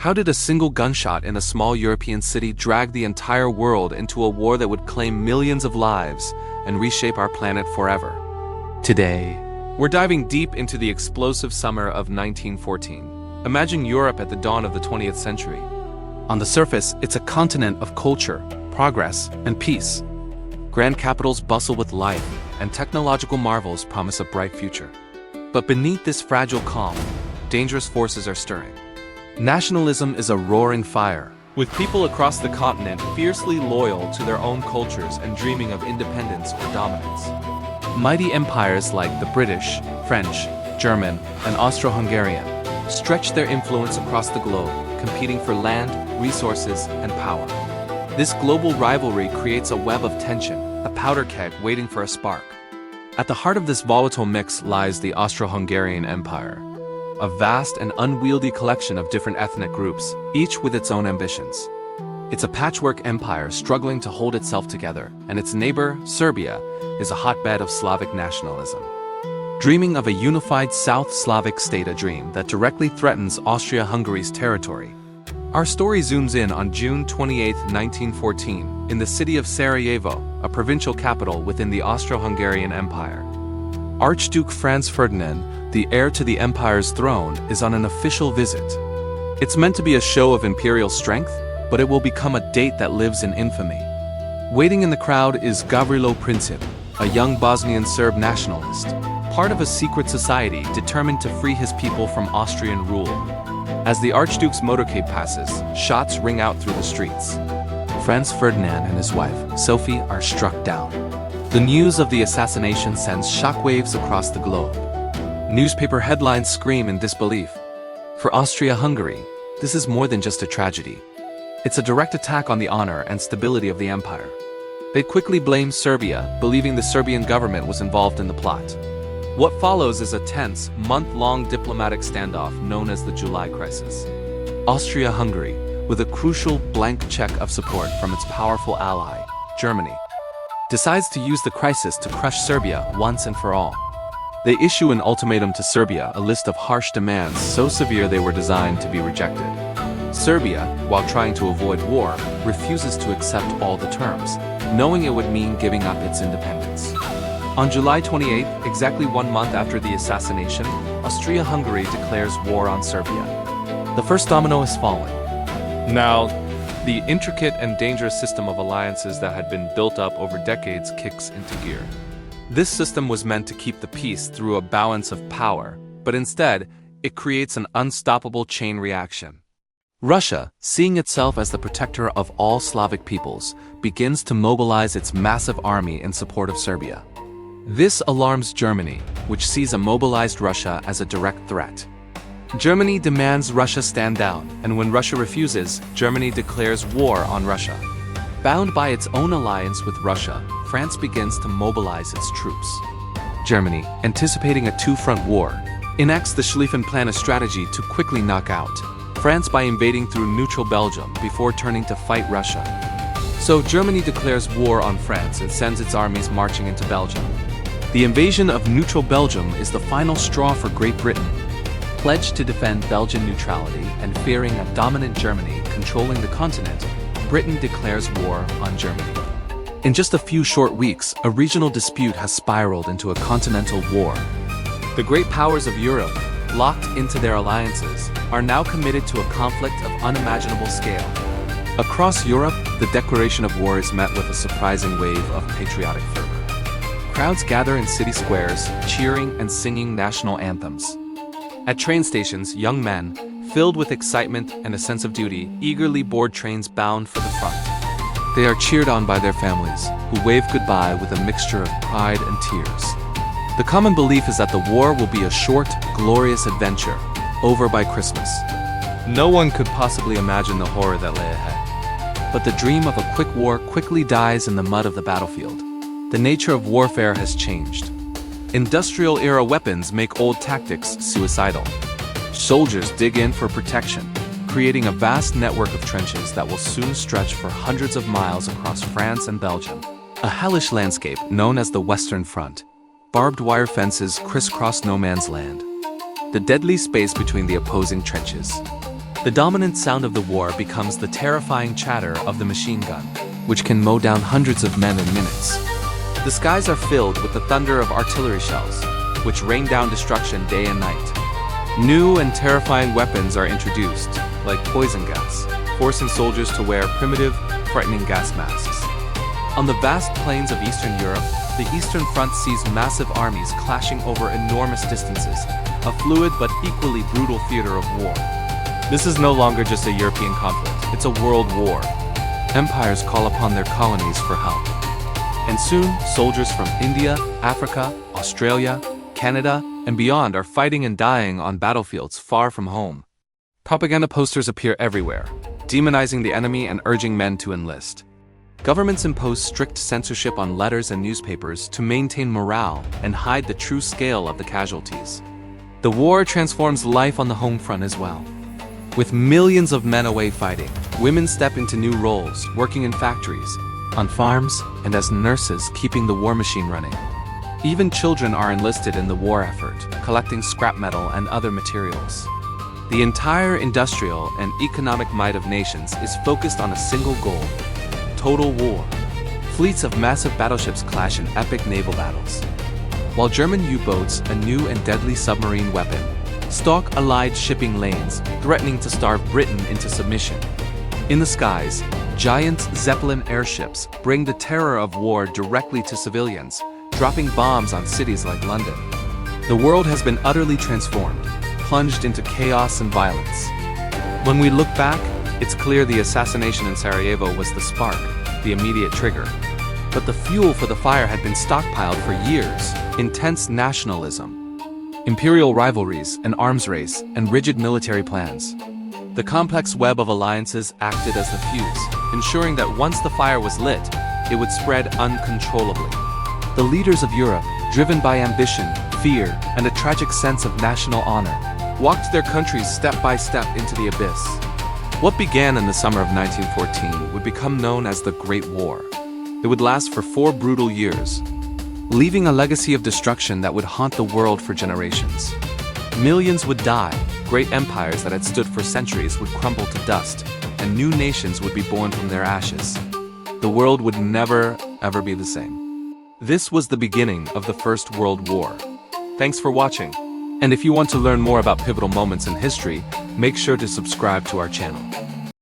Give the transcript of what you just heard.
How did a single gunshot in a small European city drag the entire world into a war that would claim millions of lives and reshape our planet forever? Today, we're diving deep into the explosive summer of 1914. Imagine Europe at the dawn of the 20th century. On the surface, it's a continent of culture, progress, and peace. Grand capitals bustle with life, and technological marvels promise a bright future. But beneath this fragile calm, dangerous forces are stirring. Nationalism is a roaring fire, with people across the continent fiercely loyal to their own cultures and dreaming of independence or dominance. Mighty empires like the British, French, German, and Austro-Hungarian stretch their influence across the globe, competing for land, resources, and power. This global rivalry creates a web of tension, a powder keg waiting for a spark. At the heart of this volatile mix lies the Austro-Hungarian Empire, a vast and unwieldy collection of different ethnic groups, each with its own ambitions. It's a patchwork empire struggling to hold itself together, and its neighbor, Serbia, is a hotbed of Slavic nationalism. Dreaming of a unified South Slavic state, a dream that directly threatens Austria-Hungary's territory. Our story zooms in on June 28, 1914, in the city of Sarajevo, a provincial capital within the Austro-Hungarian Empire. Archduke Franz Ferdinand, the heir to the empire's throne, is on an official visit. It's meant to be a show of imperial strength, but it will become a date that lives in infamy. Waiting in the crowd is Gavrilo Princip, a young Bosnian Serb nationalist, part of a secret society determined to free his people from Austrian rule. As the Archduke's motorcade passes, shots ring out through the streets. Franz Ferdinand and his wife, Sophie, are struck down. The news of the assassination sends shockwaves across the globe. Newspaper headlines scream in disbelief. For Austria-Hungary, this is more than just a tragedy. It's a direct attack on the honor and stability of the empire. They quickly blame Serbia, believing the Serbian government was involved in the plot. What follows is a tense, month-long diplomatic standoff known as the July Crisis. Austria-Hungary, with a crucial blank check of support from its powerful ally, Germany, decides to use the crisis to crush Serbia once and for all. They issue an ultimatum to Serbia, a list of harsh demands so severe they were designed to be rejected. Serbia, while trying to avoid war, refuses to accept all the terms, knowing it would mean giving up its independence. On July 28, exactly 1 month after the assassination, Austria-Hungary declares war on Serbia. The first domino has fallen. Now, the intricate and dangerous system of alliances that had been built up over decades kicks into gear. This system was meant to keep the peace through a balance of power, but instead, it creates an unstoppable chain reaction. Russia, seeing itself as the protector of all Slavic peoples, begins to mobilize its massive army in support of Serbia. This alarms Germany, which sees a mobilized Russia as a direct threat. Germany demands Russia stand down, and when Russia refuses, Germany declares war on Russia. Bound by its own alliance with Russia, France begins to mobilize its troops. Germany, anticipating a two-front war, enacts the Schlieffen Plan, a strategy to quickly knock out France by invading through neutral Belgium before turning to fight Russia. So Germany declares war on France and sends its armies marching into Belgium. The invasion of neutral Belgium is the final straw for Great Britain. Pledged to defend Belgian neutrality and fearing a dominant Germany controlling the continent, Britain declares war on Germany. In just a few short weeks, a regional dispute has spiraled into a continental war. The great powers of Europe, locked into their alliances, are now committed to a conflict of unimaginable scale. Across Europe, the declaration of war is met with a surprising wave of patriotic fervor. Crowds gather in city squares, cheering and singing national anthems. At train stations, young men, filled with excitement and a sense of duty, eagerly board trains bound for the front. They are cheered on by their families, who wave goodbye with a mixture of pride and tears. The common belief is that the war will be a short, glorious adventure, over by Christmas. No one could possibly imagine the horror that lay ahead. But the dream of a quick war quickly dies in the mud of the battlefield. The nature of warfare has changed. Industrial-era weapons make old tactics suicidal. Soldiers dig in for protection, creating a vast network of trenches that will soon stretch for hundreds of miles across France and Belgium. A hellish landscape known as the Western Front. Barbed wire fences crisscross no man's land. The deadly space between the opposing trenches. The dominant sound of the war becomes the terrifying chatter of the machine gun, which can mow down hundreds of men in minutes. The skies are filled with the thunder of artillery shells, which rain down destruction day and night. New and terrifying weapons are introduced, like poison gas, forcing soldiers to wear primitive, frightening gas masks. On the vast plains of Eastern Europe, the Eastern Front sees massive armies clashing over enormous distances, a fluid but equally brutal theater of war. This is no longer just a European conflict, it's a world war. Empires call upon their colonies for help. And soon, soldiers from India, Africa, Australia, Canada, and beyond are fighting and dying on battlefields far from home. Propaganda posters appear everywhere, demonizing the enemy and urging men to enlist. Governments impose strict censorship on letters and newspapers to maintain morale and hide the true scale of the casualties. The war transforms life on the home front as well. With millions of men away fighting, women step into new roles, working in factories, on farms, and as nurses keeping the war machine running. Even children are enlisted in the war effort, collecting scrap metal and other materials. The entire industrial and economic might of nations is focused on a single goal: total war. Fleets of massive battleships clash in epic naval battles, while German U-boats, a new and deadly submarine weapon, stalk Allied shipping lanes, threatening to starve Britain into submission. In the skies, giant Zeppelin airships bring the terror of war directly to civilians, dropping bombs on cities like London. The world has been utterly transformed, plunged into chaos and violence. When we look back, it's clear the assassination in Sarajevo was the spark, the immediate trigger. But the fuel for the fire had been stockpiled for years: intense nationalism, imperial rivalries, an arms race, and rigid military plans. The complex web of alliances acted as the fuse, ensuring that once the fire was lit, it would spread uncontrollably. The leaders of Europe, driven by ambition, fear, and a tragic sense of national honor, walked their countries step by step into the abyss. What began in the summer of 1914 would become known as the Great War. It would last for 4 brutal years, leaving a legacy of destruction that would haunt the world for generations. Millions would die, great empires that had stood for centuries would crumble to dust, and new nations would be born from their ashes. The world would never, ever be the same. This was the beginning of the First World War. Thanks for watching. And if you want to learn more about pivotal moments in history, make sure to subscribe to our channel.